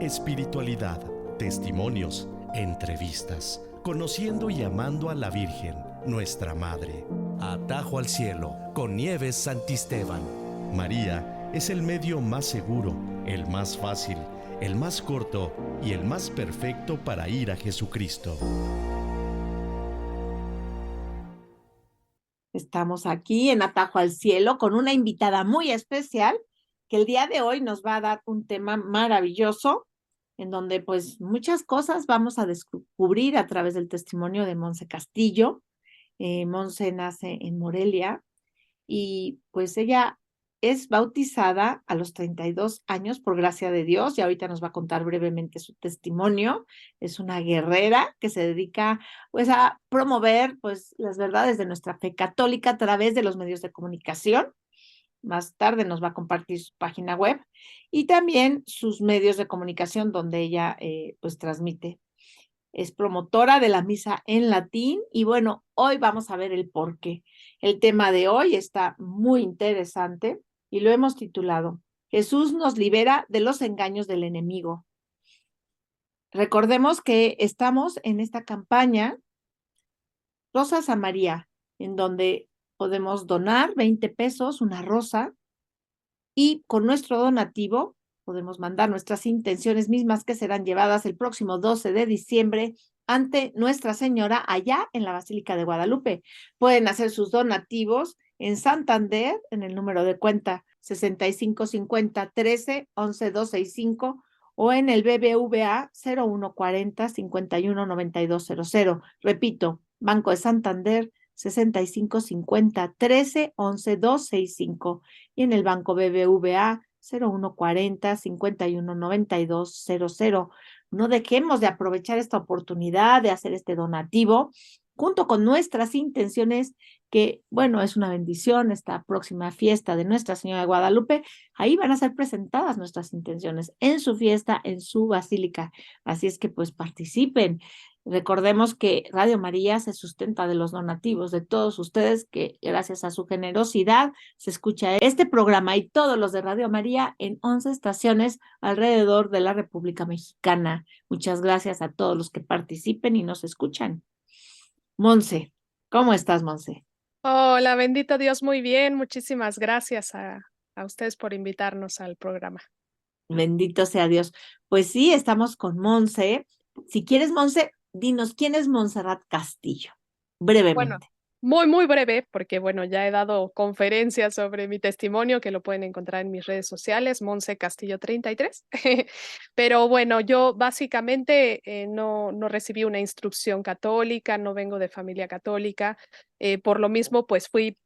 Espiritualidad, testimonios, entrevistas, conociendo y amando a la Virgen, nuestra Madre. Atajo al Cielo, con Nieves Santisteban. María es el medio más seguro, el más fácil, el más corto y el más perfecto para ir a Jesucristo. Estamos aquí en Atajo al Cielo con una invitada muy especial que el día de hoy nos va a dar un tema maravilloso en donde pues muchas cosas vamos a descubrir a través del testimonio de Monse Castillo. Monse nace en Morelia y pues ella es bautizada a los 32 años por gracia de Dios y ahorita nos va a contar brevemente su testimonio. Es una guerrera que se dedica pues a promover pues las verdades de nuestra fe católica a través de los medios de comunicación. Más tarde nos va a compartir su página web y también sus medios de comunicación donde ella pues transmite. Es promotora de la misa en latín y bueno, hoy vamos a ver el por qué. El tema de hoy está muy interesante y lo hemos titulado Jesús nos libera de los engaños del enemigo. Recordemos que estamos en esta campaña Rosas a María, en donde podemos donar 20 pesos, una rosa, y con nuestro donativo podemos mandar nuestras intenciones mismas que serán llevadas el próximo 12 de diciembre ante Nuestra Señora allá en la Basílica de Guadalupe. Pueden hacer sus donativos en Santander en el número de cuenta 6550 13 11 265 o en el BBVA 0140 51 9200. Repito, Banco de Santander 6550 13 11 265 y en el Banco BBVA 0140 51 9200. No dejemos de aprovechar esta oportunidad de hacer este donativo junto con nuestras intenciones, que bueno, es una bendición esta próxima fiesta de Nuestra Señora de Guadalupe. Ahí van a ser presentadas nuestras intenciones en su fiesta, en su basílica. Así es que pues participen. Recordemos que Radio María se sustenta de los donativos de todos ustedes, que gracias a su generosidad se escucha este programa y todos los de Radio María en 11 estaciones alrededor de la República Mexicana. Muchas gracias a todos los que participen y nos escuchan. Monse, ¿cómo estás, Monse? Hola, bendito Dios, muy bien. Muchísimas gracias a ustedes por invitarnos al programa. Bendito sea Dios. Pues sí, estamos con Monse. Si quieres, Monse, dinos, ¿quién es Montserrat Castillo? Bueno, Brevemente. muy breve, porque bueno, ya he dado conferencias sobre mi testimonio que lo pueden encontrar en mis redes sociales, Monse Castillo 33. Pero bueno, yo básicamente no recibí una instrucción católica, no vengo de familia católica. Por lo mismo, pues fui,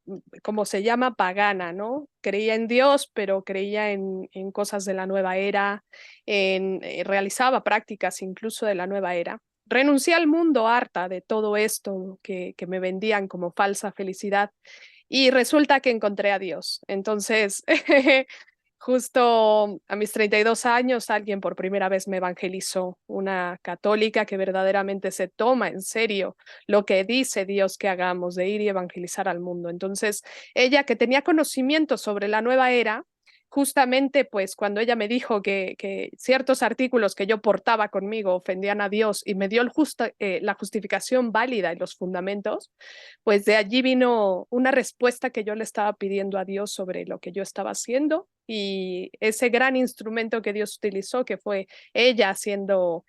como se llama, pagana, ¿no? Creía en Dios, pero creía en cosas de la nueva era, realizaba prácticas incluso de la nueva era. Renuncié al mundo harta de todo esto que me vendían como falsa felicidad y resulta que encontré a Dios. Entonces, justo a mis 32 años, alguien por primera vez me evangelizó, una católica que verdaderamente se toma en serio lo que dice Dios que hagamos, de ir y evangelizar al mundo. Entonces, ella que tenía conocimiento sobre la nueva era, justamente pues cuando ella me dijo que ciertos artículos que yo portaba conmigo ofendían a Dios y me dio la justificación válida y los fundamentos, pues de allí vino una respuesta que yo le estaba pidiendo a Dios sobre lo que yo estaba haciendo y ese gran instrumento que Dios utilizó, que fue ella siendo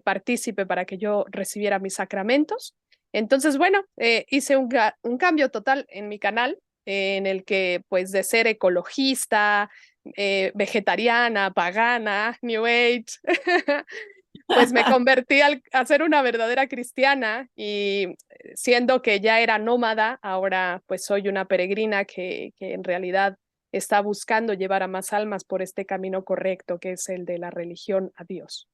partícipe para que yo recibiera mis sacramentos. Entonces, bueno, hice un cambio total en mi canal en el que pues de ser ecologista, vegetariana, pagana, New Age, pues me convertí a ser una verdadera cristiana y siendo que ya era nómada, ahora pues soy una peregrina que en realidad está buscando llevar a más almas por este camino correcto que es el de la religión a Dios.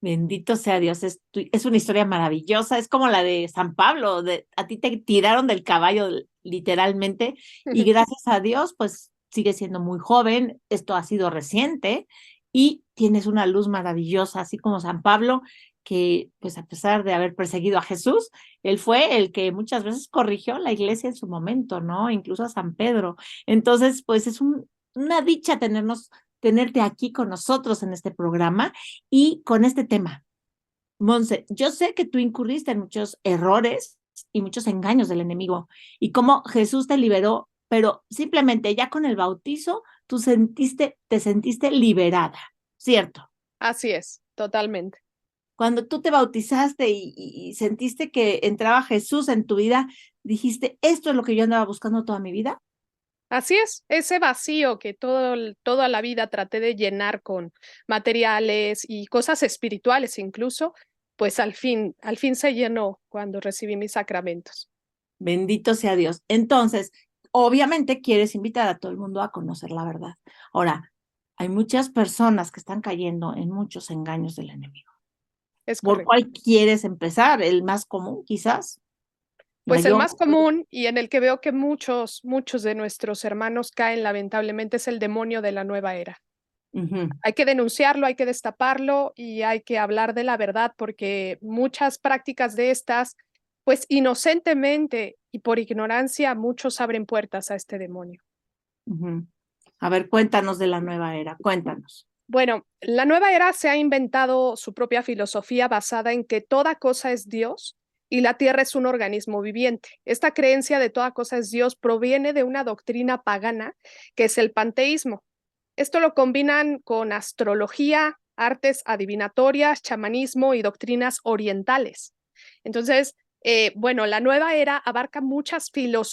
Bendito sea Dios, es una historia maravillosa, es como la de San Pablo, a ti te tiraron del caballo literalmente y gracias a Dios pues sigues siendo muy joven, esto ha sido reciente y tienes una luz maravillosa, así como San Pablo, que pues a pesar de haber perseguido a Jesús, él fue el que muchas veces corrigió la iglesia en su momento, ¿no? Incluso a San Pedro. Entonces pues es una dicha tenernos tenerte aquí con nosotros en este programa y con este tema. Monse, yo sé que tú incurriste en muchos errores y muchos engaños del enemigo y cómo Jesús te liberó, pero simplemente ya con el bautizo te sentiste liberada, ¿cierto? Así es, totalmente. Cuando tú te bautizaste y sentiste que entraba Jesús en tu vida, dijiste, esto es lo que yo andaba buscando toda mi vida. Así es, ese vacío que toda la vida traté de llenar con materiales y cosas espirituales incluso, pues al fin se llenó cuando recibí mis sacramentos. Bendito sea Dios. Entonces, obviamente quieres invitar a todo el mundo a conocer la verdad. Ahora, hay muchas personas que están cayendo en muchos engaños del enemigo. Es ¿Por correcto. cuál quieres empezar? ¿El más común, quizás? Pues el Mayor. más común y en el que veo que muchos de nuestros hermanos caen lamentablemente es el demonio de la nueva era. Ujú, Hay que denunciarlo, hay que destaparlo y hay que hablar de la verdad porque muchas prácticas de estas, pues inocentemente y por ignorancia, muchos abren puertas a este demonio. ujú. A ver, cuéntanos de la nueva era, cuéntanos. Bueno, la nueva era se ha inventado su propia filosofía basada en que toda cosa es Dios y la tierra es un organismo viviente. Esta creencia de toda cosa es Dios proviene de una doctrina pagana que es el panteísmo. Esto lo combinan con astrología, artes adivinatorias, chamanismo y doctrinas orientales. Entonces, bueno, la nueva era abarca muchas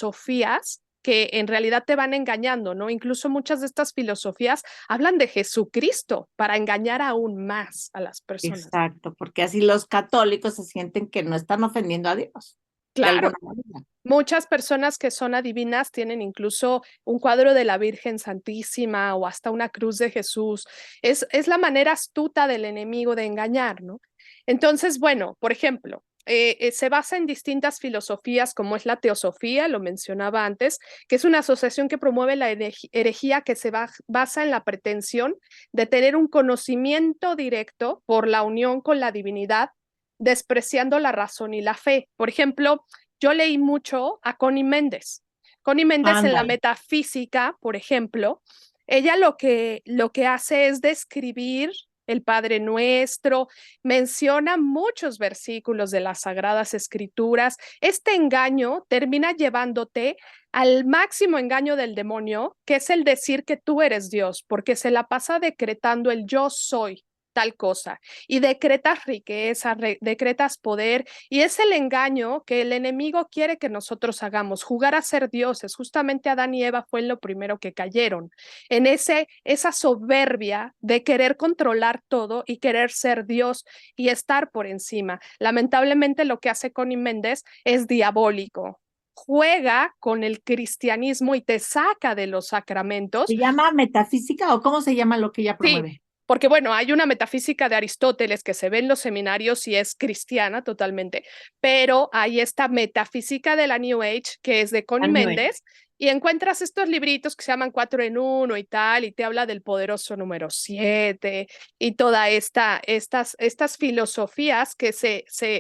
filosofías que en realidad te van engañando, ¿no? Incluso muchas de estas filosofías hablan de Jesucristo para engañar aún más a las personas. Exacto, porque así los católicos se sienten que no están ofendiendo a Dios, de Claro, alguna manera. muchas personas que son adivinas tienen incluso un cuadro de la Virgen Santísima o hasta una cruz de Jesús. Es la manera astuta del enemigo de engañar, ¿no? Entonces, bueno, por ejemplo, se basa en distintas filosofías como es la teosofía, lo mencionaba antes, que es una asociación que promueve la herejía que basa en la pretensión de tener un conocimiento directo por la unión con la divinidad, despreciando la razón y la fe. Por ejemplo, yo leí mucho a Connie Méndez. Connie Méndez en la Ándale. metafísica, por ejemplo, ella lo que hace es describir el Padre Nuestro, menciona muchos versículos de las Sagradas Escrituras. Este engaño termina llevándote al máximo engaño del demonio, que es el decir que tú eres Dios, porque se la pasa decretando el yo soy tal cosa y decretas riqueza, decretas poder y es el engaño que el enemigo quiere que nosotros hagamos, jugar a ser dioses. Justamente Adán y Eva fue lo primero que cayeron en esa soberbia de querer controlar todo y querer ser Dios y estar por encima. Lamentablemente lo que hace Connie Méndez es diabólico. Juega con el cristianismo y te saca de los sacramentos. ¿Se llama metafísica o cómo se llama lo que ella Sí, promueve? porque bueno, hay una metafísica de Aristóteles que se ve en los seminarios y es cristiana totalmente, pero hay esta metafísica de la New Age que es de A Connie New Age. Méndez y encuentras estos libritos que se llaman 4 en 1 y tal, y te habla del poderoso número 7 y toda estas filosofías que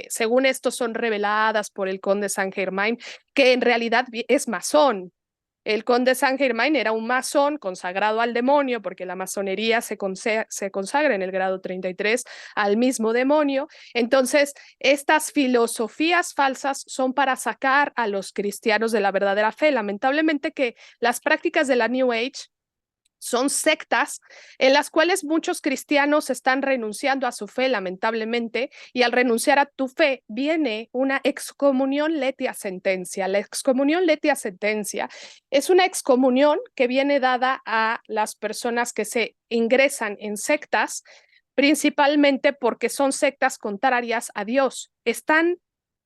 según esto son reveladas por el conde Saint Germain, que en realidad es masón. El conde Saint Germain era un masón consagrado al demonio, porque la masonería se consagra en el grado 33 al mismo demonio. Entonces, estas filosofías falsas son para sacar a los cristianos de la verdadera fe. Lamentablemente que las prácticas de la New Age son sectas en las cuales muchos cristianos están renunciando a su fe, lamentablemente, y al renunciar a tu fe viene una excomunión letia sentencia. La excomunión letia sentencia es una excomunión que viene dada a las personas que se ingresan en sectas, principalmente porque son sectas contrarias a Dios. Están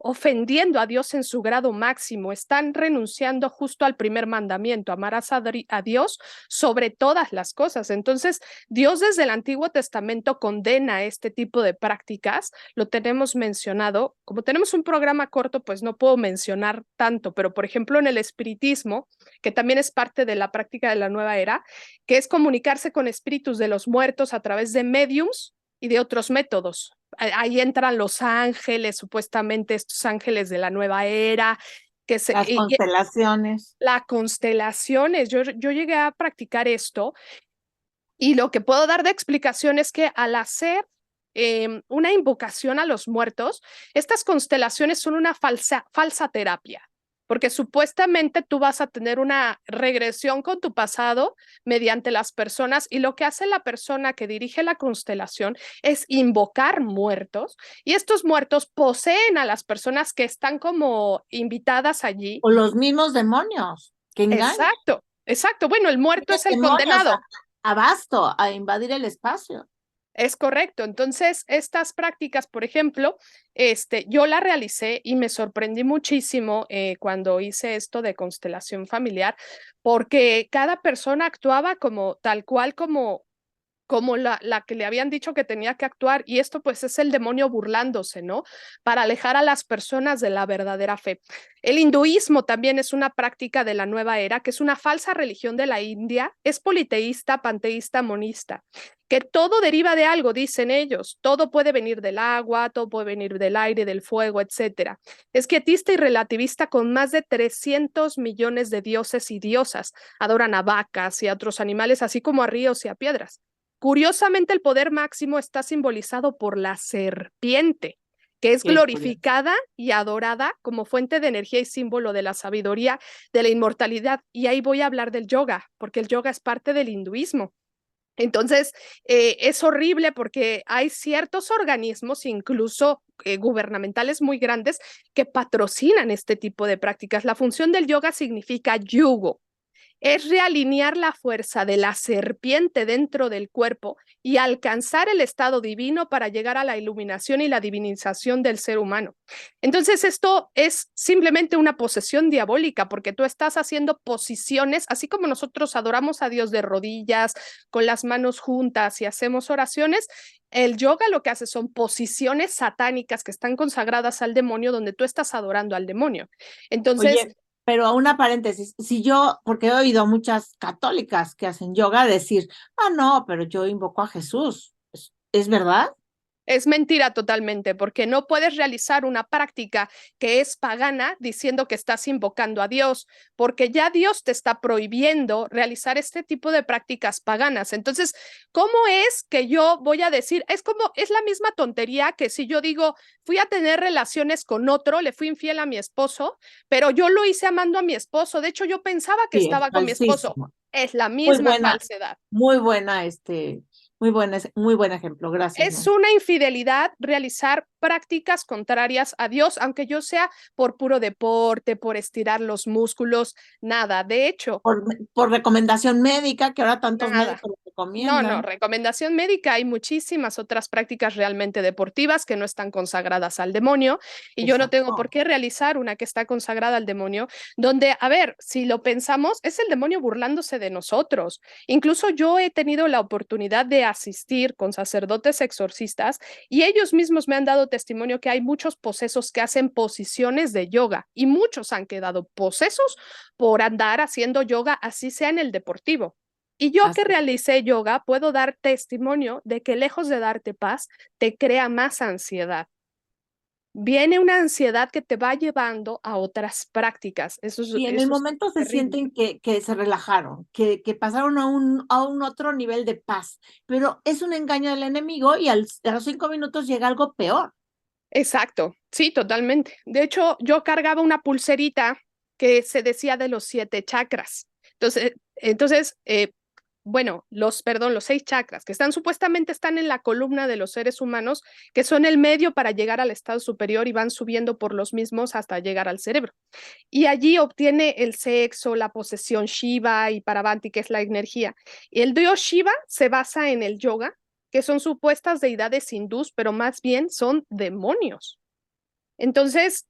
ofendiendo a Dios en su grado máximo, están renunciando justo al primer mandamiento, amarás a Dios sobre todas las cosas. Entonces, Dios desde el Antiguo Testamento condena este tipo de prácticas, lo tenemos mencionado. Como tenemos un programa corto, pues no puedo mencionar tanto, pero por ejemplo en el espiritismo, que también es parte de la práctica de la nueva era, que es comunicarse con espíritus de los muertos a través de mediums y de otros métodos. Ahí entran los ángeles, supuestamente estos ángeles de la nueva era, Las constelaciones. las constelaciones. Yo llegué a practicar esto Y lo que puedo dar de explicación es que al hacer una invocación a los muertos, estas constelaciones son una falsa terapia, porque supuestamente tú vas a tener una regresión con tu pasado mediante las personas, y lo que hace la persona que dirige la constelación es invocar muertos, y estos muertos poseen a las personas que están como invitadas allí. O los mismos demonios que engañan. Exacto, exacto. Bueno, el muerto es el Demonios condenado. abasto a invadir el espacio. Es correcto. Entonces, estas prácticas, por ejemplo, yo la realicé y me sorprendí muchísimo cuando hice esto de constelación familiar, porque cada persona actuaba como tal cual como la que le habían dicho que tenía que actuar, y esto pues es el demonio burlándose, ¿no? Para alejar a las personas de la verdadera fe. El hinduismo también es una práctica de la nueva era, que es una falsa religión de la India, es politeísta, panteísta, monista, que todo deriva de algo, dicen ellos, todo puede venir del agua, todo puede venir del aire, del fuego, etcétera. Es quietista y relativista con más de 300 millones de dioses y diosas, adoran a vacas y a otros animales, así como a ríos y a piedras. Curiosamente, el poder máximo está simbolizado por la serpiente, que es Qué curioso. glorificada y adorada como fuente de energía y símbolo de la sabiduría, de la inmortalidad. Y ahí voy a hablar del yoga, porque el yoga es parte del hinduismo. Entonces, es horrible porque hay ciertos organismos, incluso gubernamentales muy grandes, que patrocinan este tipo de prácticas. La función del yoga significa yugo, es realinear la fuerza de la serpiente dentro del cuerpo y alcanzar el estado divino para llegar a la iluminación y la divinización del ser humano. Entonces, esto es simplemente una posesión diabólica, porque tú estás haciendo posiciones, así como nosotros adoramos a Dios de rodillas, con las manos juntas y hacemos oraciones. El yoga lo que hace son posiciones satánicas que están consagradas al demonio, donde tú estás adorando al demonio. Entonces, Oye, pero una paréntesis, si yo, porque he oído muchas católicas que hacen yoga decir, no, pero yo invoco a Jesús. ¿Es verdad? es mentira totalmente, porque no puedes realizar una práctica que es pagana diciendo que estás invocando a Dios, porque ya Dios te está prohibiendo realizar este tipo de prácticas paganas. Entonces, ¿cómo es que yo voy a decir? Es la misma tontería que si yo digo, fui a tener relaciones con otro, le fui infiel a mi esposo, pero yo lo hice amando a mi esposo. De hecho, yo pensaba que Sí, es estaba con mi esposo. falsísimo. Es la Muy misma buena, falsedad. muy buena, muy buen ejemplo. Gracias, Es Moni. una infidelidad realizar prácticas contrarias a Dios, aunque yo sea por puro deporte, por estirar los músculos, nada. De hecho, Por recomendación médica, que ahora tantos nada. médicos lo No, recomiendan. recomendación médica. Hay muchísimas otras prácticas realmente deportivas que no están consagradas al demonio, y yo no tengo por Exacto. qué realizar una que está consagrada al demonio, donde, a ver, si lo pensamos, es el demonio burlándose de nosotros. Incluso yo he tenido la oportunidad de asistir con sacerdotes exorcistas, y ellos mismos me han dado testimonio que hay muchos posesos que hacen posiciones de yoga, y muchos han quedado posesos por andar haciendo yoga, así sea en el deportivo. Y yo que Así. realicé yoga puedo dar testimonio de que lejos de darte paz, te crea más ansiedad. Viene una ansiedad que te va llevando a otras prácticas. Y en el Eso es momento se terrible. sienten que se relajaron, que pasaron a un otro nivel de paz, pero es un engaño del enemigo y a los 5 minutos llega algo peor. Exacto, sí, totalmente. De hecho, yo cargaba una pulserita que se decía de los 7 chakras. Entonces, bueno, los 6 chakras, que supuestamente están en la columna de los seres humanos, que son el medio para llegar al estado superior y van subiendo por los mismos hasta llegar al cerebro. Y allí obtiene el sexo, la posesión Shiva y Paravanti, que es la energía. Y el dios Shiva se basa en el yoga, que son supuestas deidades hindús, pero más bien son demonios. Entonces,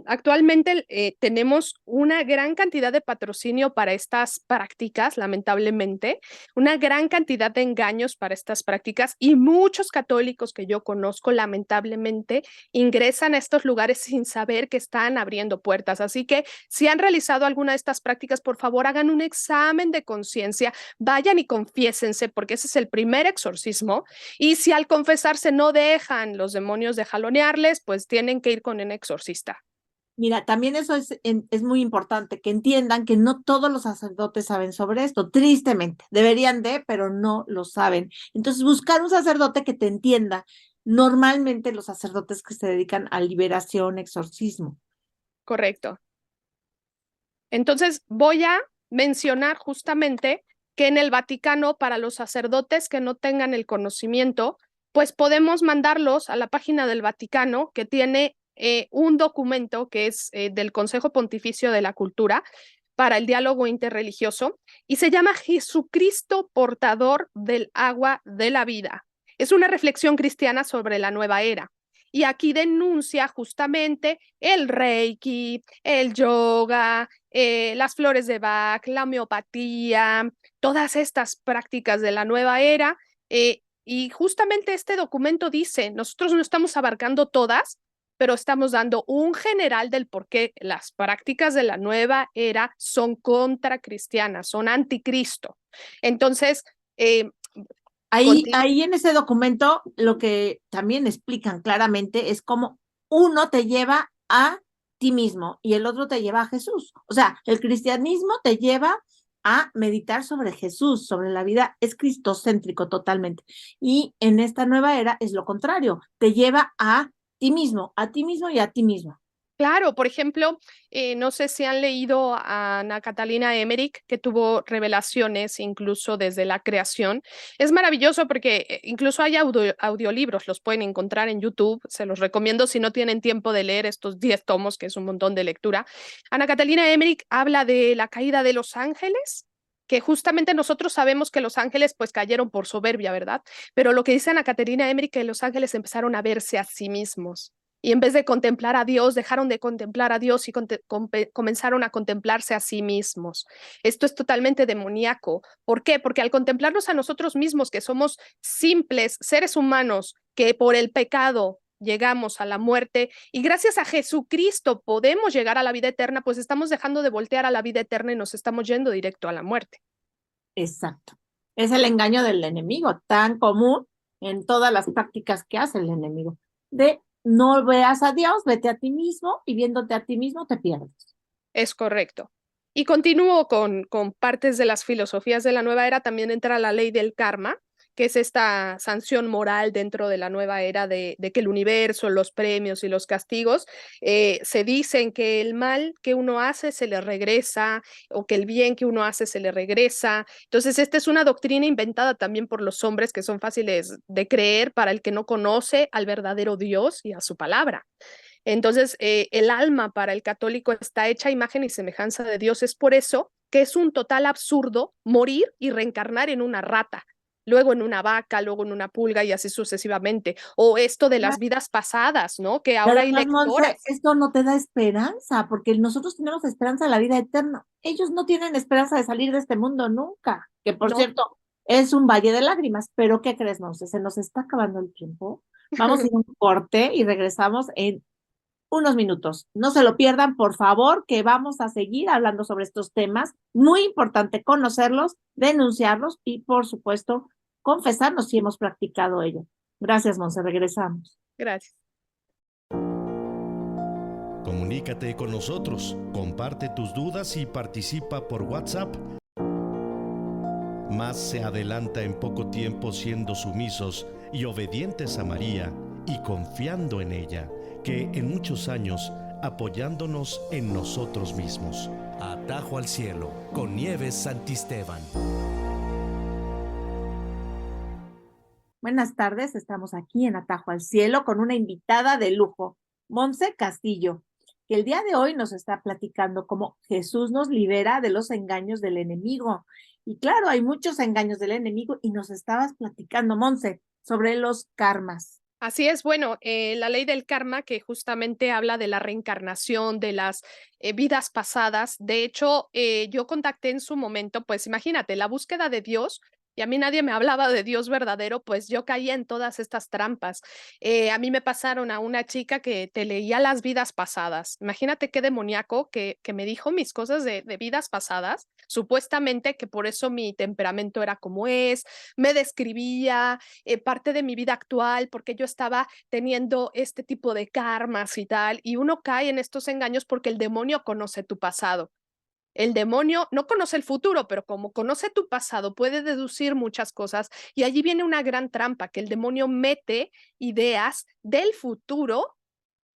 actualmente tenemos una gran cantidad de patrocinio para estas prácticas, lamentablemente, una gran cantidad de engaños para estas prácticas, y muchos católicos que yo conozco, lamentablemente, ingresan a estos lugares sin saber que están abriendo puertas. Así que si han realizado alguna de estas prácticas, por favor, hagan un examen de conciencia, vayan y confiésense, porque ese es el primer exorcismo. Y si al confesarse no dejan los demonios de jalonearles, pues tienen que ir con un exorcista. Mira, también eso es muy importante, que entiendan que no todos los sacerdotes saben sobre esto, tristemente. Deberían de, pero no lo saben. Entonces, buscar un sacerdote que te entienda. Normalmente los sacerdotes que se dedican a liberación, exorcismo. Correcto. Entonces, voy a mencionar justamente que en el Vaticano, para los sacerdotes que no tengan el conocimiento, pues podemos mandarlos a la página del Vaticano, que tiene un documento que es del Consejo Pontificio de la Cultura para el diálogo interreligioso y se llama Jesucristo portador del agua de la vida. Es una reflexión cristiana sobre la nueva era. Y aquí denuncia justamente el Reiki, el yoga, las flores de Bach, la homeopatía, todas estas prácticas de la nueva era. Y justamente este documento dice, nosotros no estamos abarcando todas, pero estamos dando un general del por qué las prácticas de la nueva era son contracristianas, son anticristo. Entonces, Ahí en ese documento lo que también explican claramente es cómo uno te lleva a ti mismo y el otro te lleva a Jesús. O sea, el cristianismo te lleva a meditar sobre Jesús, sobre la vida, es cristocéntrico totalmente. Y en esta nueva era es lo contrario, te lleva a ti mismo y a ti mismo. claro, por ejemplo, no sé si han leído a Ana Catalina Emmerich, que tuvo revelaciones incluso desde la creación. Es maravilloso porque incluso hay audiolibros, los pueden encontrar en YouTube. Se los recomiendo si no tienen tiempo de leer estos 10 tomos, que es un montón de lectura. Ana Catalina Emmerich habla de la caída de los ángeles, que justamente nosotros sabemos que los ángeles pues cayeron por soberbia, ¿verdad? Pero lo que dice Ana Catalina Emmerich, que los ángeles empezaron a verse a sí mismos y en vez de contemplar a Dios, dejaron de contemplar a Dios y comenzaron a contemplarse a sí mismos. Esto es totalmente demoníaco. ¿Por qué? Porque al contemplarnos a nosotros mismos, que somos simples seres humanos, que por el pecado llegamos a la muerte y gracias a Jesucristo podemos llegar a la vida eterna, pues estamos dejando de voltear a la vida eterna y nos estamos yendo directo a la muerte. Exacto. Es el engaño del enemigo, tan común en todas las prácticas que hace el enemigo. De no veas a Dios, vete a ti mismo y viéndote a ti mismo te pierdes. Es correcto. Y continúo con partes de las filosofías de la nueva era. También entra la ley del karma, que es esta sanción moral dentro de la nueva era de que el universo, los premios y los castigos se dicen que el mal que uno hace se le regresa o que el bien que uno hace se le regresa. Entonces, esta es una doctrina inventada también por los hombres que son fáciles de creer para el que no conoce al verdadero Dios y a su palabra. Entonces, el alma para el católico está hecha a imagen y semejanza de Dios. Es por eso que es un total absurdo morir y reencarnar en una rata, luego en una vaca, luego en una pulga y así sucesivamente. O esto de las vidas pasadas, ¿no? Que Y ahora hay además, Monse, lectoras. esto no te da esperanza, porque nosotros tenemos esperanza de la vida eterna. Ellos no tienen esperanza de salir de este mundo nunca, que por No. cierto, es un valle de lágrimas. Pero ¿qué crees, Monse? Se nos está acabando el tiempo. Vamos a ir a un corte y regresamos en unos minutos. No se lo pierdan, por favor, que vamos a seguir hablando sobre estos temas. Muy importante conocerlos, denunciarlos y, por supuesto, confesarnos si hemos practicado ello. Gracias, Monse. Regresamos. Gracias. Comunícate con nosotros, comparte tus dudas y participa por WhatsApp. Más se adelanta en poco tiempo siendo sumisos y obedientes a María y confiando en ella, que en muchos años apoyándonos en nosotros mismos. Atajo al cielo, con Nieves Santisteban. Buenas tardes, estamos aquí en Atajo al Cielo con una invitada de lujo, Monse Castillo, que el día de hoy nos está platicando cómo Jesús nos libera de los engaños del enemigo. Y claro, hay muchos engaños del enemigo y nos estabas platicando, Monse, sobre los karmas. Así es, bueno, la ley del karma que justamente habla de la reencarnación, de las vidas pasadas. De hecho, yo contacté en su momento, pues imagínate, la búsqueda de Dios y a mí nadie me hablaba de Dios verdadero, pues yo caía en todas estas trampas. A mí me pasaron a una chica que te leía las vidas pasadas. Imagínate qué demoníaco que me dijo mis cosas de vidas pasadas, supuestamente que por eso mi temperamento era como es, me describía parte de mi vida actual, porque yo estaba teniendo este tipo de karmas y tal, y uno cae en estos engaños porque el demonio conoce tu pasado. El demonio no conoce el futuro, pero como conoce tu pasado, puede deducir muchas cosas y allí viene una gran trampa, que el demonio mete ideas del futuro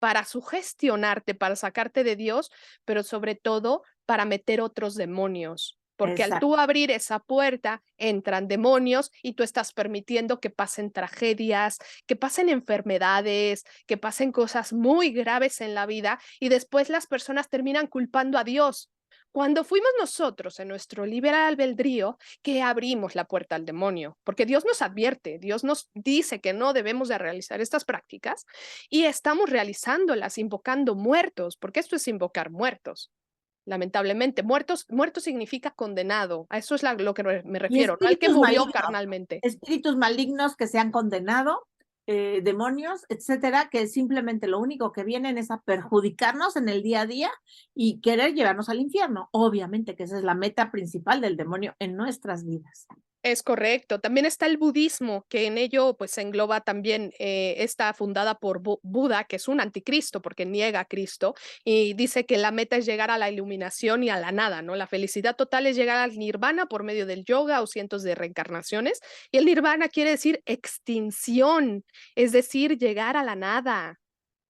para sugestionarte, para sacarte de Dios, pero sobre todo para meter otros demonios. Porque al Exacto. tú abrir esa puerta, entran demonios y tú estás permitiendo que pasen tragedias, que pasen enfermedades, que pasen cosas muy graves en la vida y después las personas terminan culpando a Dios. Cuando fuimos nosotros en nuestro libre albedrío que abrimos la puerta al demonio, porque Dios nos advierte, Dios nos dice que no debemos de realizar estas prácticas y estamos realizándolas invocando muertos, porque esto es invocar muertos. Lamentablemente, muertos significa condenado, a eso es lo que me Y refiero, no al que murió carnalmente. espíritus malignos que se han condenado, demonios, etcétera, que simplemente lo único que vienen es a perjudicarnos en el día a día y querer llevarnos al infierno. Obviamente que esa es la meta principal del demonio en nuestras vidas. Es correcto. También está el budismo, que en ello pues engloba también, está fundada por Buda, que es un anticristo porque niega a Cristo y dice que la meta es llegar a la iluminación y a la nada, ¿no? La felicidad total es llegar al nirvana por medio del yoga o cientos de reencarnaciones. Y el nirvana quiere decir extinción, es decir, llegar a la nada.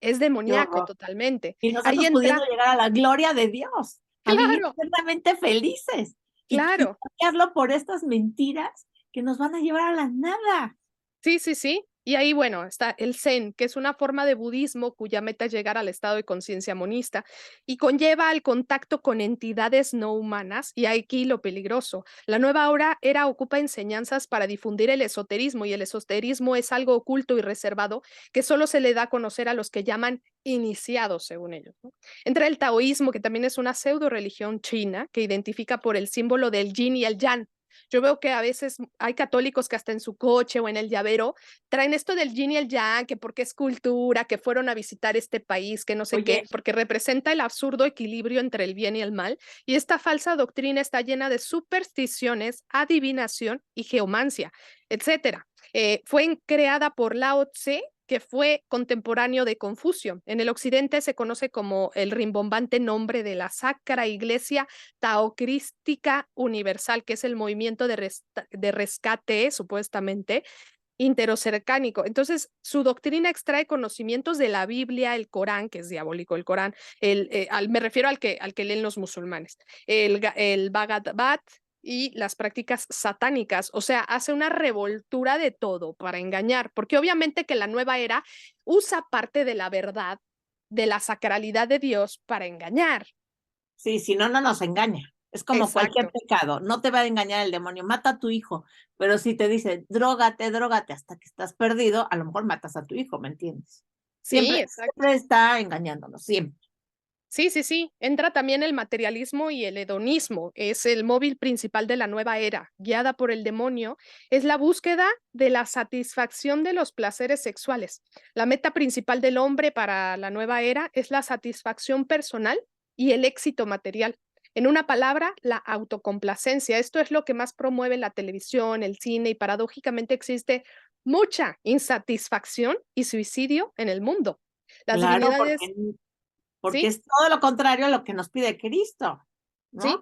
Es demoníaco totalmente. Y Ahí nosotros pudiendo entra, llegar a la gloria de Dios, a vivir claro, eternamente felices y claro. cambiarlo por estas mentiras que nos van a llevar a la nada. Sí, sí, sí. Y ahí, bueno, está el Zen, que es una forma de budismo cuya meta es llegar al estado de conciencia monista y conlleva al contacto con entidades no humanas. Y aquí lo peligroso. La nueva era ocupa enseñanzas para difundir el esoterismo y el esoterismo es algo oculto y reservado que solo se le da a conocer a los que llaman iniciados, según ellos, ¿no? Entra el taoísmo, que también es una pseudo religión china que identifica por el símbolo del yin y el yang. Yo veo que a veces hay católicos que hasta en su coche o en el llavero traen esto del yin y el yang, que porque es cultura, que fueron a visitar este país, que no sé qué, Oye, porque representa el absurdo equilibrio entre el bien y el mal. Y esta falsa doctrina está llena de supersticiones, adivinación y geomancia, etcétera. Fue creada por Lao Tse, que fue contemporáneo de Confucio. En el occidente se conoce como el rimbombante nombre de la Sacra Iglesia Taocrística Universal, que es el movimiento de rescate, supuestamente, interocercánico. Entonces, su doctrina extrae conocimientos de la Biblia, el Corán, que es diabólico el Corán, me refiero al que leen los musulmanes, el Bhagavad y las prácticas satánicas, o sea, hace una revoltura de todo para engañar, porque obviamente que la nueva era usa parte de la verdad, de la sacralidad de Dios para engañar. sí, si no, no nos engaña. Es como cualquier Exacto. pecado, no te va a engañar el demonio, mata a tu hijo, pero si te dice, drógate, drógate hasta que estás perdido, a lo mejor matas a tu hijo, ¿me entiendes? Sí, Siempre, exacto. siempre está engañándonos, siempre. Sí, sí, sí. Entra también el materialismo y el hedonismo. Es el móvil principal de la nueva era, guiada por el demonio. Es la búsqueda de la satisfacción de los placeres sexuales. La meta principal del hombre para la nueva era es la satisfacción personal y el éxito material. En una palabra, la autocomplacencia. Esto es lo que más promueve la televisión, el cine y paradójicamente existe mucha insatisfacción y suicidio en el mundo. Las Claro, divinidades, porque ¿sí? es todo lo contrario a lo que nos pide Cristo, ¿no? ¿Sí?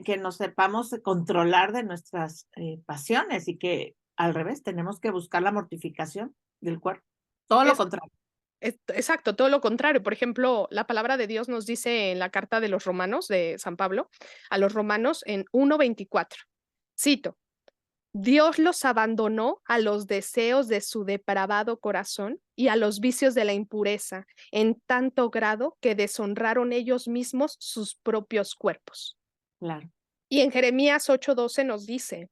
Que nos sepamos controlar de nuestras pasiones y que al revés tenemos que buscar la mortificación del cuerpo. Todo lo Es contrario. Exacto, todo lo contrario. Por ejemplo, la palabra de Dios nos dice en la carta de los Romanos, de San Pablo, a los Romanos en 1:24. Cito, Dios los abandonó a los deseos de su depravado corazón y a los vicios de la impureza, en tanto grado que deshonraron ellos mismos sus propios cuerpos. Claro. Y en Jeremías 8:12 nos dice,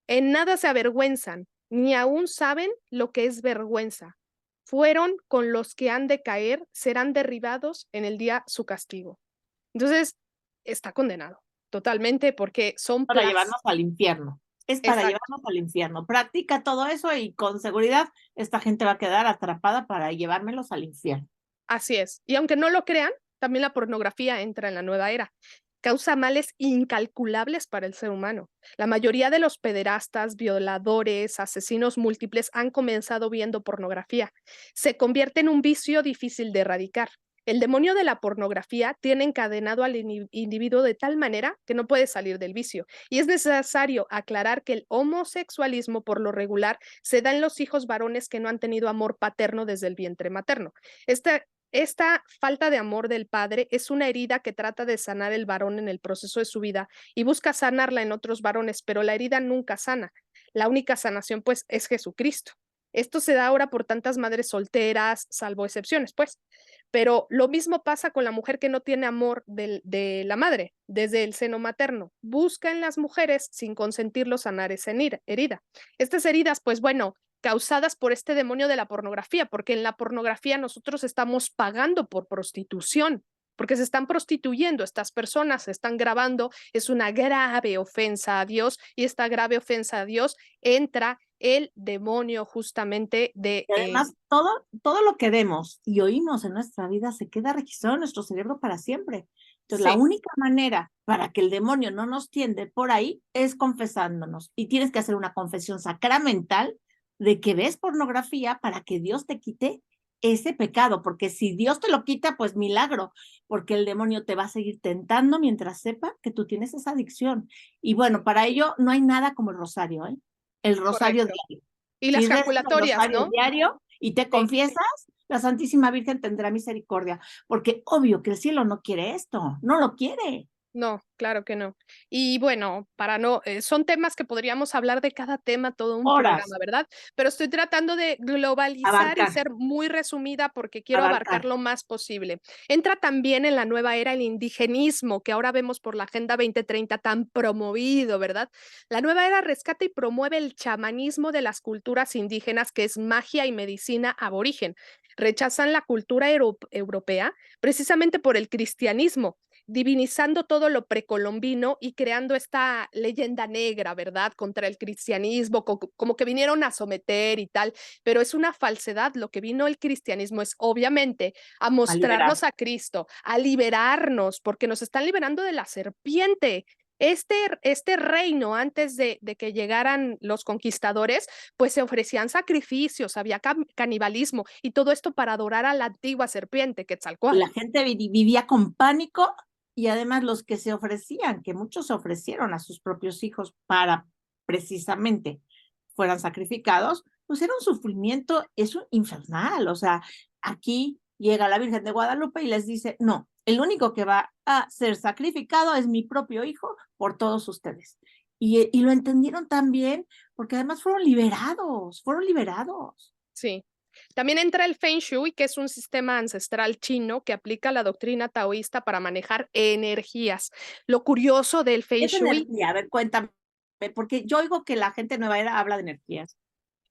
en nada se avergüenzan, ni aún saben lo que es vergüenza. Fueron con los que han de caer, serán derribados en el día su castigo. Entonces, está condenado totalmente porque son Para llevarnos al infierno. es para Exacto. llevarnos al infierno. Practica todo eso y con seguridad esta gente va a quedar atrapada para llevármelos al infierno. Así es. Y aunque no lo crean, también la pornografía entra en la nueva era. Causa males incalculables para el ser humano. La mayoría de los pederastas, violadores, asesinos múltiples han comenzado viendo pornografía. Se convierte en un vicio difícil de erradicar. El demonio de la pornografía tiene encadenado al individuo de tal manera que no puede salir del vicio. Y es necesario aclarar que el homosexualismo, por lo regular, se da en los hijos varones que no han tenido amor paterno desde el vientre materno. Esta falta de amor del padre es una herida que trata de sanar el varón en el proceso de su vida y busca sanarla en otros varones, pero la herida nunca sana. La única sanación, pues, es Jesucristo. Esto se da ahora por tantas madres solteras, salvo excepciones, pues. Pero lo mismo pasa con la mujer que no tiene amor de la madre desde el seno materno. Busca en las mujeres, sin consentirlo, sanar esa herida. Estas heridas, pues bueno, causadas por este demonio de la pornografía, porque en la pornografía nosotros estamos pagando por prostitución, porque se están prostituyendo estas personas, se están grabando, es una grave ofensa a Dios y esta grave ofensa a Dios entra el demonio justamente de... Y además, todo lo que vemos y oímos en nuestra vida se queda registrado en nuestro cerebro para siempre. Entonces, la sí, única manera para que el demonio no nos tiende por ahí es confesándonos. Y tienes que hacer una confesión sacramental de que ves pornografía para que Dios te quite ese pecado, porque si Dios te lo quita, pues milagro, porque el demonio te va a seguir tentando mientras sepa que tú tienes esa adicción. Y bueno, para ello no hay nada como el rosario, ¿eh? El rosario correcto. diario. Y las Si rezas el jaculatorias, rosario ¿no? diario y te Sí. confiesas, la Santísima Virgen tendrá misericordia, porque obvio que el cielo no quiere esto, no lo quiere. No, claro que no. Y bueno, para no, son temas que podríamos hablar de cada tema todo un Horas, programa, ¿verdad? Pero estoy tratando de globalizar y abarcar, ser muy resumida porque quiero abarcar abarcar. lo más posible. Entra también en la nueva era el indigenismo que ahora vemos por la Agenda 2030 tan promovido, ¿verdad? La nueva era rescata y promueve el chamanismo de las culturas indígenas, que es magia y medicina aborigen. Rechazan la cultura europea precisamente por el cristianismo, divinizando todo lo precolombino y creando esta leyenda negra, ¿verdad? Contra el cristianismo, como que vinieron a someter y tal, pero es una falsedad. Lo que vino el cristianismo es obviamente a A liberar. mostrarnos a Cristo, a liberarnos, porque nos están liberando de la serpiente. Este reino, antes de que llegaran los conquistadores, pues se ofrecían sacrificios, había canibalismo y todo esto para adorar a la antigua serpiente, Quetzalcóatl. La gente vivía con pánico y además los que se ofrecían, que muchos se ofrecieron a sus propios hijos para precisamente fueran sacrificados, pues era un sufrimiento, es un infernal. O sea, aquí llega la Virgen de Guadalupe y les dice, no, el único que va a ser sacrificado es mi propio hijo por todos ustedes. Y lo entendieron también porque además fueron liberados, fueron liberados. Sí. También entra el Feng Shui, que es un sistema ancestral chino que aplica la doctrina taoísta para manejar energías. Lo curioso del Feng Es Shui, energía, a ver, cuéntame, porque yo oigo que la gente nueva era habla de energías.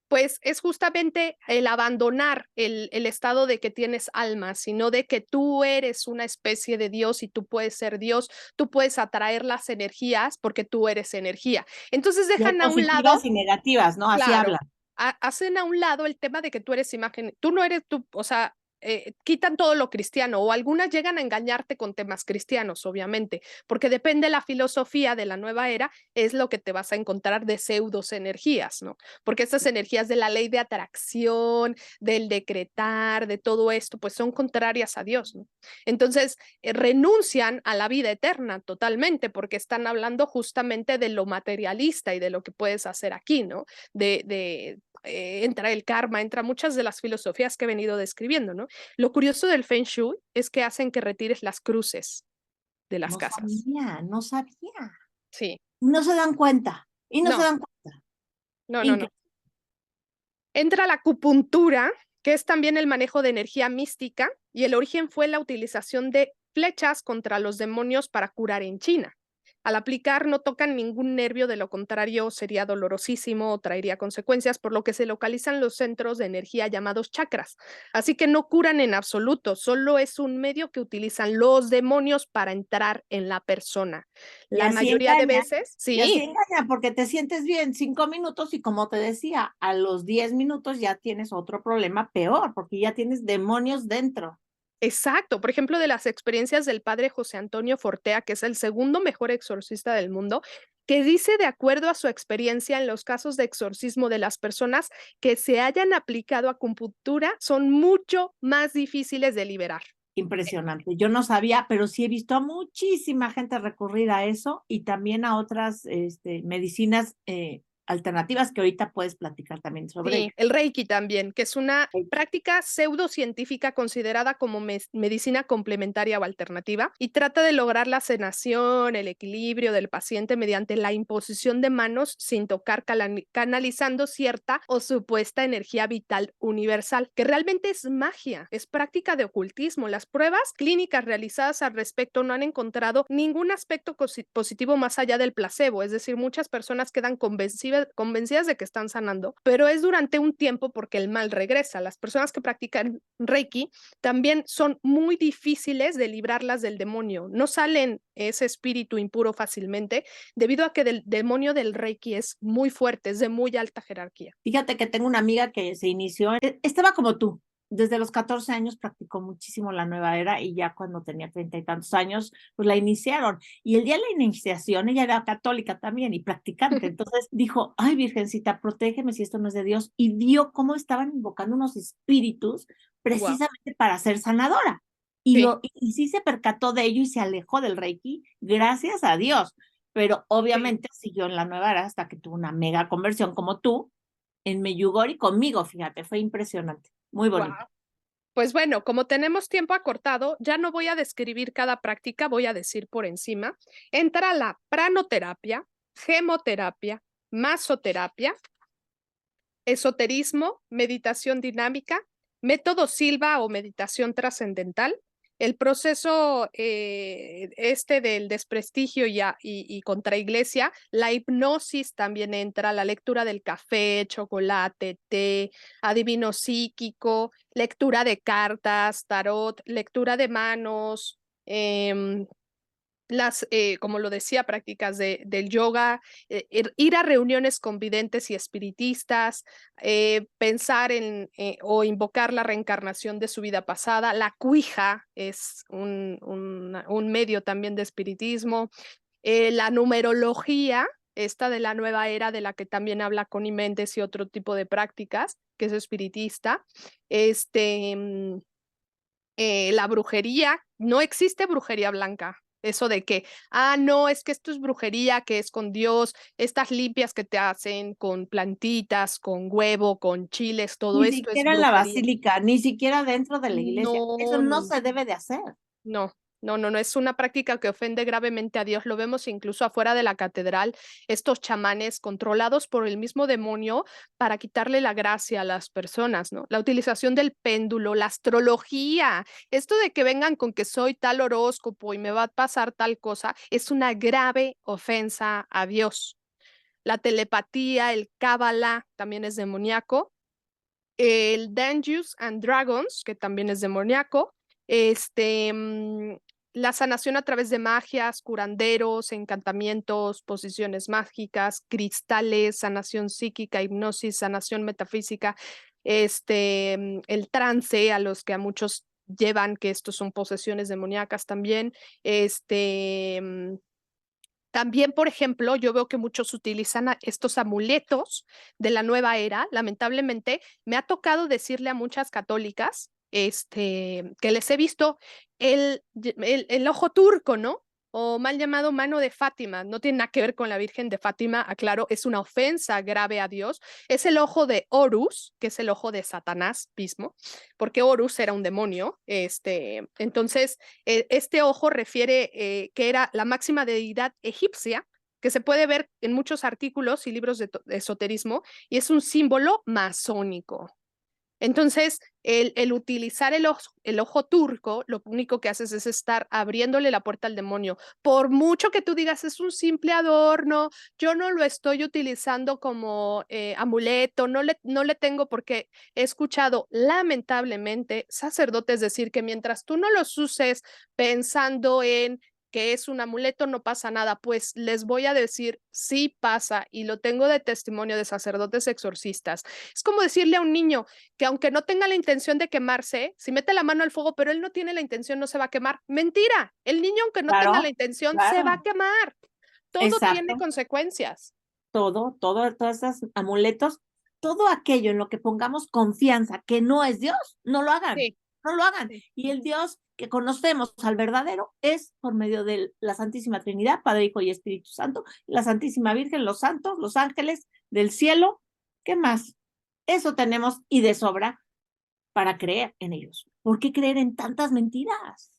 pues es justamente el abandonar el estado de que tienes alma, sino de que tú eres una especie de Dios y tú puedes ser Dios, tú puedes atraer las energías porque tú eres energía. Entonces Y hay dejan a un positivas lado. y negativas, ¿no? Así Claro, hablan. hacen a un lado el tema de que tú eres imagen, tú no eres tú, o sea, quitan todo lo cristiano o algunas llegan a engañarte con temas cristianos, obviamente, porque depende la filosofía de la nueva era, es lo que te vas a encontrar de pseudos energías, ¿no? Porque estas energías de la ley de atracción, del decretar, de todo esto, pues son contrarias a Dios, ¿no? Entonces, renuncian a la vida eterna totalmente porque están hablando justamente de lo materialista y de lo que puedes hacer aquí, ¿no? Entra el karma, entra muchas de las filosofías que he venido describiendo, ¿no? Lo curioso del Feng Shui es que hacen que retires las cruces de las No casas. sabía, no sabía. Sí, No se dan cuenta. Y no se no, dan cuenta. no. Increíble. Entra la acupuntura, que es también el manejo de energía mística, y el origen fue la utilización de flechas contra los demonios para curar en China. Al aplicar no tocan ningún nervio, de lo contrario sería dolorosísimo o traería consecuencias, por lo que se localizan los centros de energía llamados chakras. Así que no curan en absoluto, solo es un medio que utilizan los demonios para entrar en la persona. Y La así mayoría de engaña, veces, y así sí. engaña, porque te sientes bien 5 minutos y como te decía, a los 10 minutos ya tienes otro problema peor, porque ya tienes demonios dentro. Exacto. Por ejemplo, de las experiencias del padre José Antonio Fortea, que es el segundo mejor exorcista del mundo, que dice, de acuerdo a su experiencia, en los casos de exorcismo de las personas que se hayan aplicado acupuntura son mucho más difíciles de liberar. Impresionante. Yo no sabía, pero sí he visto a muchísima gente recurrir a eso y también a otras medicinas alternativas que ahorita puedes platicar también sobre Sí, ello. el Reiki también, que es una práctica pseudocientífica considerada como medicina complementaria o alternativa y trata de lograr la sanación, el equilibrio del paciente mediante la imposición de manos sin tocar, canalizando cierta o supuesta energía vital universal, que realmente es magia, es práctica de ocultismo. Las pruebas clínicas realizadas al respecto no han encontrado ningún aspecto positivo más allá del placebo, es decir, muchas personas quedan convencidas de que están sanando, pero es durante un tiempo porque el mal regresa. Las personas que practican Reiki también son muy difíciles de librarlas del demonio, no salen ese espíritu impuro fácilmente debido a que el demonio del Reiki es muy fuerte, es de muy alta jerarquía. Fíjate que tengo una amiga que se inició, estaba como tú, desde los 14 años practicó muchísimo la nueva era y ya cuando tenía 30 y tantos años, pues la iniciaron. Y el día de la iniciación, ella era católica también y practicante. Entonces dijo, ay, Virgencita, protégeme si esto no es de Dios. Y vio cómo estaban invocando unos espíritus Wow. precisamente para ser sanadora. Sí. Y sí se percató de ello y se alejó del Reiki, gracias a Dios. Pero Sí. obviamente siguió en la nueva era hasta que tuvo una mega conversión como tú en Meyugori conmigo, fíjate, fue impresionante, muy Wow. bonito. Pues bueno, como tenemos tiempo acortado, ya no voy a describir cada práctica, voy a decir por encima. Entra la pranoterapia, gemoterapia, masoterapia, esoterismo, meditación dinámica, método Silva o meditación trascendental, el proceso del desprestigio y contra iglesia, la hipnosis también entra, la lectura del café, chocolate, té, adivino psíquico, lectura de cartas, tarot, lectura de manos, como lo decía, prácticas del yoga, ir a reuniones con videntes y espiritistas, pensar o invocar la reencarnación de su vida pasada. La cuija es un medio también de espiritismo. La numerología, esta de la nueva era, de la que también habla Connie Méndez y otro tipo de prácticas, que es espiritista. Este, mm, la brujería, no existe brujería blanca. Eso de que, no, es que esto es brujería, que es con Dios, estas limpias que te hacen con plantitas, con huevo, con chiles, todo Ni esto es siquiera en la brujería. basílica, ni siquiera dentro de la iglesia. Eso No, no no, se debe de hacer. no, no, es una práctica que ofende gravemente a Dios. Lo vemos incluso afuera de la catedral, estos chamanes controlados por el mismo demonio para quitarle la gracia a las personas, ¿no? La utilización del péndulo, la astrología, esto de que vengan con que soy tal horóscopo y me va a pasar tal cosa, es una grave ofensa a Dios. La telepatía, el cábala, también es demoníaco. El Dungeons and Dragons, que también es demoníaco, este, mm, la sanación a través de magias, curanderos, encantamientos, posiciones mágicas, cristales, sanación psíquica, hipnosis, sanación metafísica, el trance, a los que a muchos llevan, que estos son posesiones demoníacas también, este, mm, también, por ejemplo, yo veo que muchos utilizan estos amuletos de la nueva era. Lamentablemente, me ha tocado decirle a muchas católicas, que les he visto el ojo turco, ¿no? O mal llamado mano de Fátima. No tiene nada que ver con la Virgen de Fátima, aclaro, es una ofensa grave a Dios. Es el ojo de Horus, que es el ojo de Satanás mismo, porque Horus era un demonio. Entonces, este ojo refiere que era la máxima deidad egipcia, que se puede ver en muchos artículos y libros de esoterismo, y es un símbolo masónico. Entonces, el utilizar el ojo turco, lo único que haces es estar abriéndole la puerta al demonio. Por mucho que tú digas, es un simple adorno, yo no lo estoy utilizando como amuleto, no le tengo, porque he escuchado lamentablemente sacerdotes decir que mientras tú no los uses pensando en que es un amuleto, no pasa nada. Pues les voy a decir, sí pasa, y lo tengo de testimonio de sacerdotes exorcistas. Es como decirle a un niño que aunque no tenga la intención de quemarse, si mete la mano al fuego, pero él no tiene la intención, no se va a quemar. Mentira, el niño aunque no tenga la Claro, intención, se va a claro, quemar. Todo tiene exacto. consecuencias. Todos esos amuletos, todo aquello en lo que pongamos confianza que no es Dios, no lo hagan, Sí, no lo hagan. sí. Y el Dios que conocemos al verdadero es por medio de la Santísima Trinidad, Padre, Hijo y Espíritu Santo, la Santísima Virgen, los santos, los ángeles del cielo. ¿Qué más? Eso tenemos y de sobra para creer en ellos. ¿Por qué creer en tantas mentiras?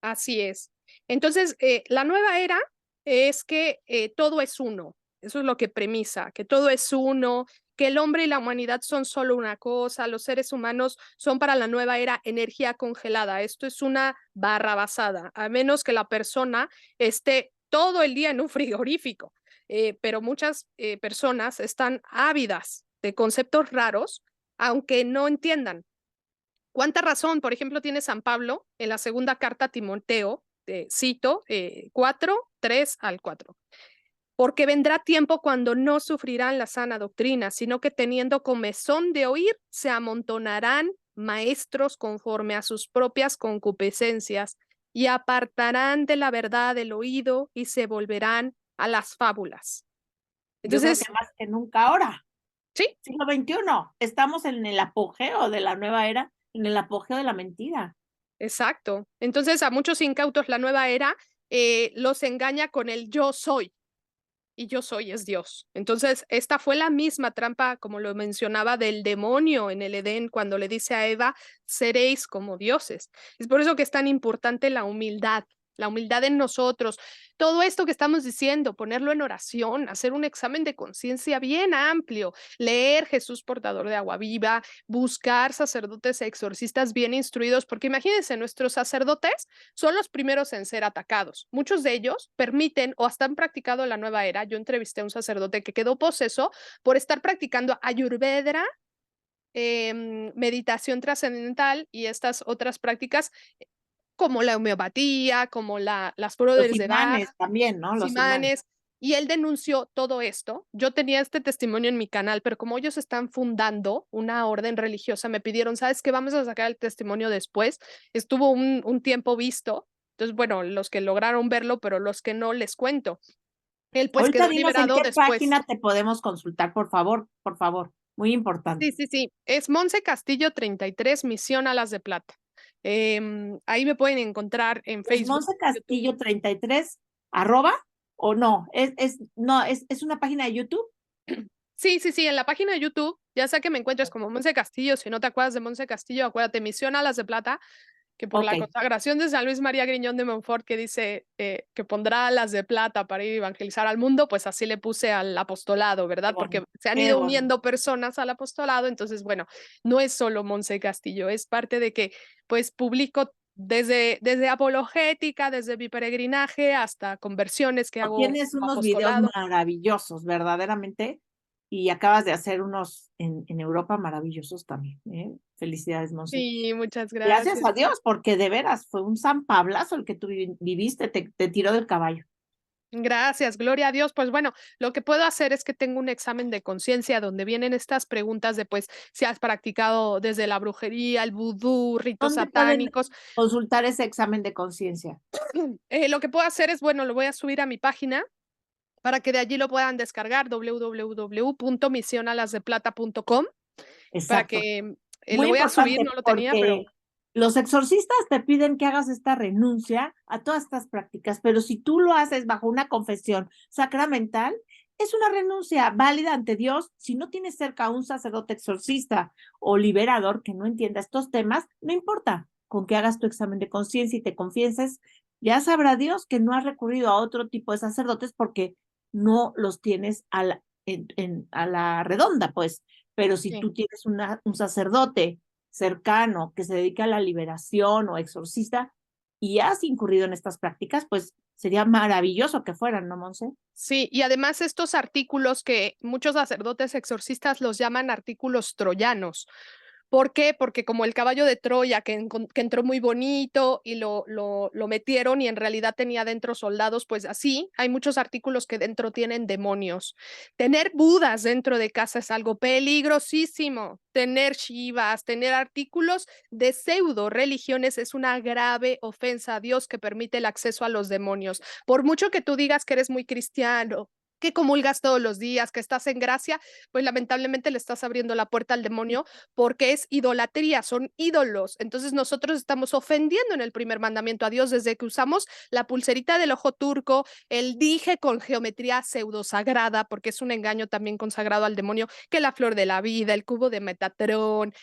Así es. Entonces, la nueva era es que todo es uno. Eso es lo que premisa, que todo es uno, que el hombre y la humanidad son solo una cosa, los seres humanos son para la nueva era energía congelada. Esto es una barra basada, a menos que la persona esté todo el día en un frigorífico. Pero muchas personas están ávidas de conceptos raros, aunque no entiendan. ¿Cuánta razón, por ejemplo, tiene San Pablo en la segunda carta a Timoteo? Cito 4, 3 al 4. Porque vendrá tiempo cuando no sufrirán la sana doctrina, sino que teniendo comezón de oír, se amontonarán maestros conforme a sus propias concupiscencias y apartarán de la verdad el oído y se volverán a las fábulas. Yo creo que Entonces, más que nunca ahora, sí, siglo XXI, estamos en el apogeo de la nueva era, en el apogeo de la mentira. exacto. Entonces, a muchos incautos la nueva era los engaña con el yo soy. Y yo soy es Dios. Entonces, esta fue la misma trampa, como lo mencionaba, del demonio en el Edén, cuando le dice a Eva, seréis como dioses. Es por eso que es tan importante la humildad en nosotros. Todo esto que estamos diciendo, ponerlo en oración, hacer un examen de conciencia bien amplio, leer Jesús portador de agua viva, buscar sacerdotes exorcistas bien instruidos, porque imagínense, nuestros sacerdotes son los primeros en ser atacados. Muchos de ellos permiten o hasta han practicado la nueva era. Yo entrevisté a un sacerdote que quedó poseso por estar practicando ayurveda, meditación trascendental y estas otras prácticas como la homeopatía, como las Los brothers de Bach, imanes también, ¿no? los Los imanes. imanes. Y él denunció todo esto. Yo tenía este testimonio en mi canal, pero como ellos están fundando una orden religiosa, me pidieron, ¿sabes qué? Vamos a sacar el testimonio después. Estuvo un tiempo visto. Entonces, bueno, los que lograron verlo, pero los que no les cuento. Él pues Ahorita quedó dinos en liberado qué después. página te podemos consultar, por favor, por favor. Muy Sí, importante. sí, sí. Es Monse Castillo 33, Misión Alas de Plata. Ahí me pueden encontrar en ¿Es Facebook, Monse YouTube. Castillo 33 arroba o no? No, es una página de YouTube. Sí, sí, sí, en la página de YouTube, ya sea que me encuentres como Monse Castillo, si no te acuerdas de Monse Castillo, acuérdate, Misión Alas de Plata, que por Ok, la consagración de San Luis María Griñón de Montfort, que dice que pondrá alas de plata para ir a evangelizar al mundo, pues así le puse al apostolado, qué ¿verdad? Porque bonito, se han qué ido bonito. uniendo personas al apostolado, entonces, bueno, no es solo Monse Castillo, es parte de que, pues, publico desde apologética, desde mi peregrinaje, hasta conversiones que hago Tienes como unos videos apostolado. maravillosos, verdaderamente, y acabas de hacer unos en Europa maravillosos también. ¿Eh? Felicidades, Monse. Sí, muchas Gracias gracias. a Dios, porque de veras fue un San Pablazo el que tú viviste, te tiró del caballo. Gracias, gloria a Dios. Pues bueno, lo que puedo hacer es que tengo un examen de conciencia donde vienen estas preguntas de pues si has practicado desde la brujería, el vudú, ritos ¿Dónde pueden satánicos. consultar ese examen de conciencia? Lo que puedo hacer es, bueno, lo voy a subir a mi página para que de allí lo puedan descargar, www.misionalasdeplata.com, para Exacto. que lo Muy voy a subir, no importante lo tenía, porque pero los exorcistas te piden que hagas esta renuncia a todas estas prácticas, pero si tú lo haces bajo una confesión sacramental, es una renuncia válida ante Dios. Si no tienes cerca a un sacerdote exorcista o liberador que no entienda estos temas, no importa, con que hagas tu examen de conciencia y te confieses, ya sabrá Dios que no has recurrido a otro tipo de sacerdotes porque no los tienes a la redonda, pues. pero si Sí. tú tienes un sacerdote cercano que se dedica a la liberación o exorcista y has incurrido en estas prácticas, pues sería maravilloso que fueran, ¿no, Monse? Sí, y además estos artículos que muchos sacerdotes exorcistas los llaman artículos troyanos. ¿Por qué? Porque como el caballo de Troya, que entró muy bonito y lo metieron y en realidad tenía dentro soldados, pues así hay muchos artículos que dentro tienen demonios. Tener budas dentro de casa es algo peligrosísimo. Tener shivas, tener artículos de pseudo religiones es una grave ofensa a Dios que permite el acceso a los demonios. Por mucho que tú digas que eres muy cristiano, que comulgas todos los días, que estás en gracia, pues lamentablemente le estás abriendo la puerta al demonio porque es idolatría, son ídolos. Entonces nosotros estamos ofendiendo en el primer mandamiento a Dios desde que usamos la pulserita del ojo turco, el dije con geometría pseudosagrada, porque es un engaño también consagrado al demonio, que la flor de la vida, el cubo de Metatrón,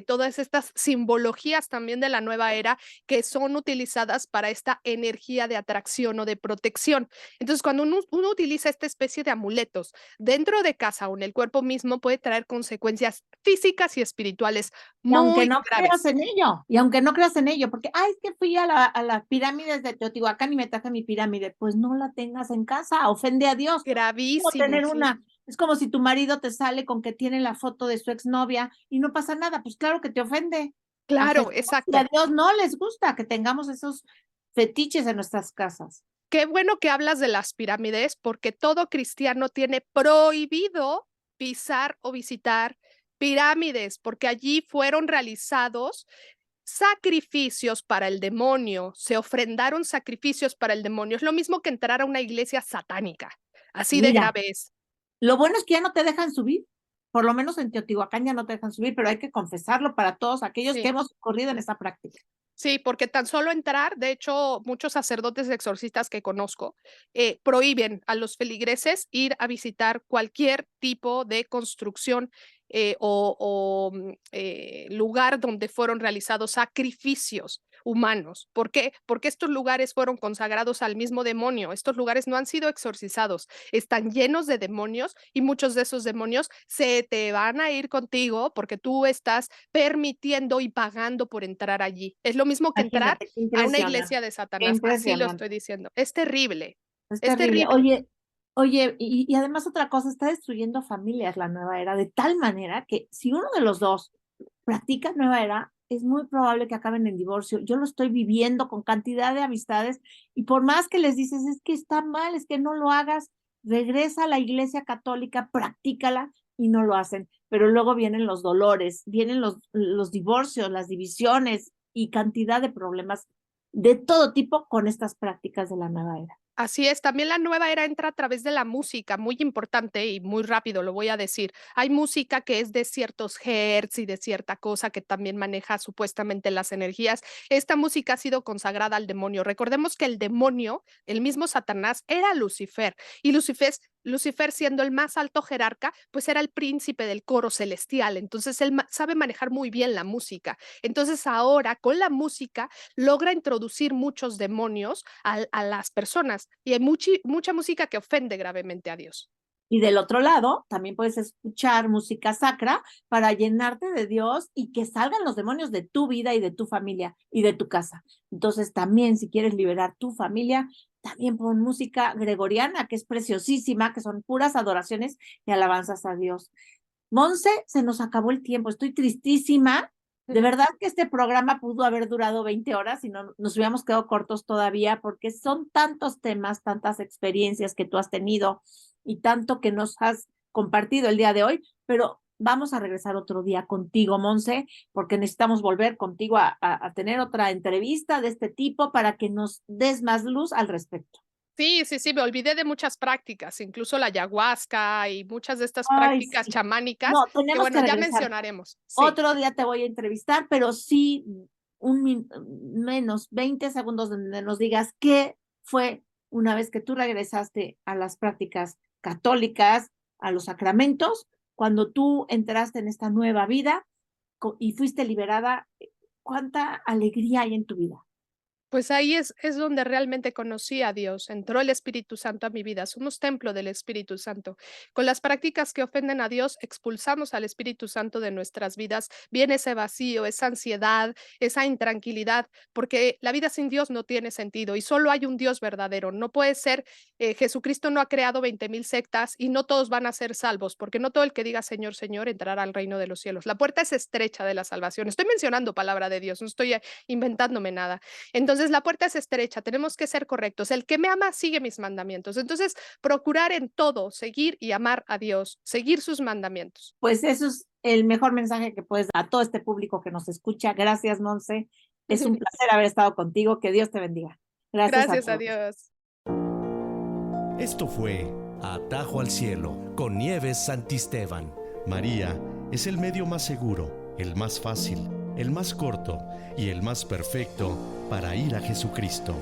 todas estas simbologías también de la nueva era que son utilizadas para esta energía de atracción o de protección. Entonces, cuando uno utiliza esta especie de amuletos dentro de casa o en el cuerpo mismo, puede traer consecuencias físicas y espirituales Y aunque muy no creas graves. en ello, y aunque no creas en ello, porque, ay, es que fui a las pirámides de Teotihuacán y me traje mi pirámide, pues no la tengas en casa, ofende a Dios. Como Gravísimo, tener sí. una, es como si tu marido te sale con que tiene la foto de su exnovia y no pasa nada, pues claro que te ofende. A Claro, Jesús y a exacto. Dios no les gusta que tengamos esos fetiches en nuestras casas. Qué bueno que hablas de las pirámides, porque todo cristiano tiene prohibido pisar o visitar pirámides, porque allí fueron realizados sacrificios para el demonio, se ofrendaron sacrificios para el demonio. Es lo mismo que entrar a una iglesia satánica, así de Mira, grave es. lo bueno es que ya no te dejan subir, por lo menos en Teotihuacán ya no te dejan subir, pero hay que confesarlo para todos aquellos que Sí. hemos corrido en esa práctica. Sí, porque tan solo entrar, de hecho, muchos sacerdotes exorcistas que conozco prohíben a los feligreses ir a visitar cualquier tipo de construcción lugar donde fueron realizados sacrificios humanos. ¿Por qué? Porque estos lugares fueron consagrados al mismo demonio. Estos lugares no han sido exorcizados, están llenos de demonios y muchos de esos demonios se te van a ir contigo porque tú estás permitiendo y pagando por entrar allí. Es lo mismo que entrar Imagínate, qué a una impresionante, iglesia de qué Satanás, así lo impresionante. estoy diciendo. Es terrible, Es es terrible. terrible. Oye, oye, y además otra cosa, está destruyendo familias la nueva era, de tal manera que si uno de los dos practica nueva era, es muy probable que acaben en divorcio. Yo lo estoy viviendo con cantidad de amistades y por más que les dices, es que está mal, es que no lo hagas, regresa a la iglesia católica, practícala y no lo hacen. Pero luego vienen los dolores, vienen los divorcios, las divisiones y cantidad de problemas de todo tipo con estas prácticas de la nueva era. Así es, también la nueva era entra a través de la música, muy importante y muy rápido lo voy a decir. Hay música que es de ciertos hertz y de cierta cosa que también maneja supuestamente las energías. Esta música ha sido consagrada al demonio. Recordemos que el demonio, el mismo Satanás, era Lucifer y Lucifer siendo el más alto jerarca, pues era el príncipe del coro celestial. Entonces él sabe manejar muy bien la música. Entonces ahora con la música logra introducir muchos demonios a las personas y hay mucha música que ofende gravemente a Dios. Y del otro lado, también puedes escuchar música sacra para llenarte de Dios y que salgan los demonios de tu vida y de tu familia y de tu casa. Entonces, también si quieres liberar tu familia, también pon música gregoriana, que es preciosísima, que son puras adoraciones y alabanzas a Dios. Monse, se nos acabó el tiempo, estoy tristísima. De verdad que este programa pudo haber durado 20 horas y no nos hubiéramos quedado cortos todavía porque son tantos temas, tantas experiencias que tú has tenido y tanto que nos has compartido el día de hoy, pero vamos a regresar otro día contigo, Monse, porque necesitamos volver contigo a tener otra entrevista de este tipo para que nos des más luz al respecto. Sí, sí, sí, me olvidé de muchas prácticas, incluso la ayahuasca y muchas de estas Ay, prácticas sí. chamánicas No, que tenemos bueno, que ya regresar. mencionaremos. Sí. Otro día te voy a entrevistar, pero sí menos 20 segundos donde nos digas qué fue una vez que tú regresaste a las prácticas católicas, a los sacramentos, cuando tú entraste en esta nueva vida y fuiste liberada, ¿cuánta alegría hay en tu vida? Pues ahí es donde realmente conocí a Dios. Entró el Espíritu Santo a mi vida. Somos templo del Espíritu Santo. Con las prácticas que ofenden a Dios, expulsamos al Espíritu Santo de nuestras vidas. Viene ese vacío, esa ansiedad, esa intranquilidad, porque la vida sin Dios no tiene sentido y solo hay un Dios verdadero. No puede ser, Jesucristo no ha creado 20,000 sectas y no todos van a ser salvos, porque no todo el que diga Señor, Señor entrará al reino de los cielos. La puerta es estrecha de la salvación. Estoy mencionando palabra de Dios, no estoy inventándome nada. Entonces la puerta es estrecha, tenemos que ser correctos. El que me ama sigue mis mandamientos. Entonces, procurar en todo seguir y amar a Dios, seguir sus mandamientos. Pues eso es el mejor mensaje que puedes dar a todo este público que nos escucha. Gracias, Monse. Es un placer haber estado contigo. Que Dios te bendiga. Gracias a Dios. Esto fue Atajo al Cielo con Nieves Santisteban. María es el medio más seguro, el más fácil, el más corto y el más perfecto para ir a Jesucristo.